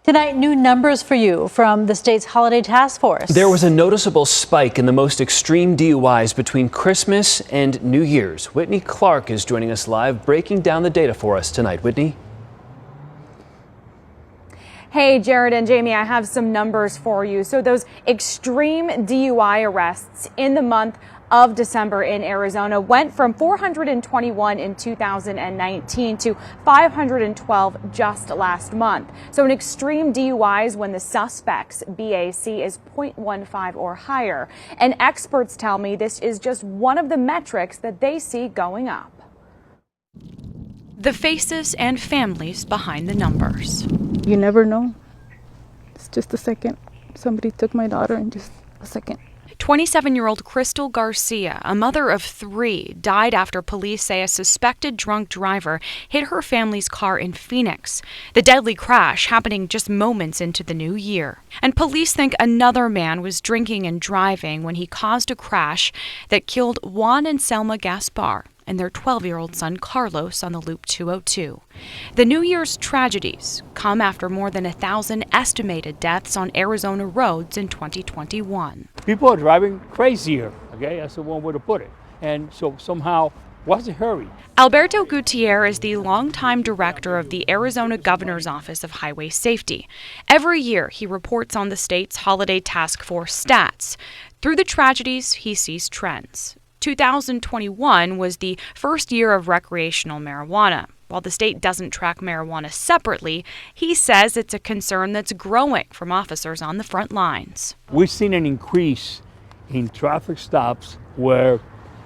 Tonight, new numbers for you from the state's holiday task force. There was a noticeable spike in the most extreme DUIs between Christmas and New Year's. Whitney Clark is joining us live, breaking down the data for us tonight. Whitney? Hey, Jared and Jamie, I have some numbers for you. So those extreme DUI arrests in the month of December in Arizona went from 421 in 2019 to 512 just last month. So an extreme DUI is when the suspect's BAC is 0.15 or higher. And experts tell me this is just one of the metrics that they see going up. The faces and families behind the numbers. You never know. It's just a second. Somebody took my daughter in just a second. 27-year-old Crystal Garcia, a mother of 3, died after police say a suspected drunk driver hit her family's car in Phoenix. The deadly crash happening just moments into the new year. And police think another man was drinking and driving when he caused a crash that killed Juan and Selma Gaspar and their 12-year-old son Carlos on the Loop 202. The New Year's tragedies come after more than 1,000 estimated deaths on Arizona roads in 2021. People are driving crazier, okay? That's the one way to put it. And so somehow, what's the hurry? Alberto Gutierrez is the longtime director of the Arizona Governor's Office of Highway Safety. Every year, he reports on the state's holiday task force stats. Through the tragedies, he sees trends. 2021 was the first year of recreational marijuana. While the state doesn't track marijuana separately, he says it's a concern that's growing from officers on the front lines. We've seen an increase in traffic stops where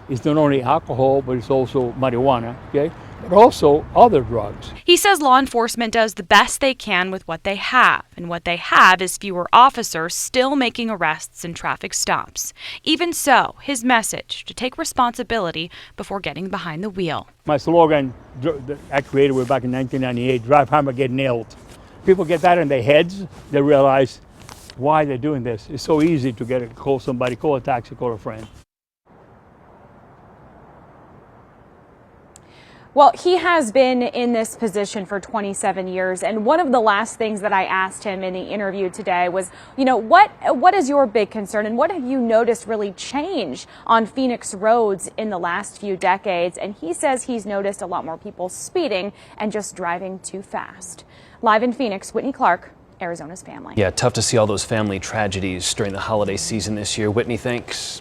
it's not only alcohol, but it's also marijuana, okay? But also other drugs. He says law enforcement does the best they can with what they have, and what they have is fewer officers still making arrests and traffic stops. Even so, his message to take responsibility before getting behind the wheel. My slogan that I created way back in 1998, drive hard or get nailed. People get that in their heads, they realize why they're doing this. It's so easy to call somebody, call a taxi, call a friend. Well, he has been in this position for 27 years, and one of the last things that I asked him in the interview today was, what is your big concern, and what have you noticed really change on Phoenix roads in the last few decades? And he says he's noticed a lot more people speeding and just driving too fast. Live in Phoenix, Whitney Clark, Arizona's Family. Yeah, tough to see all those family tragedies during the holiday season this year. Whitney, thanks.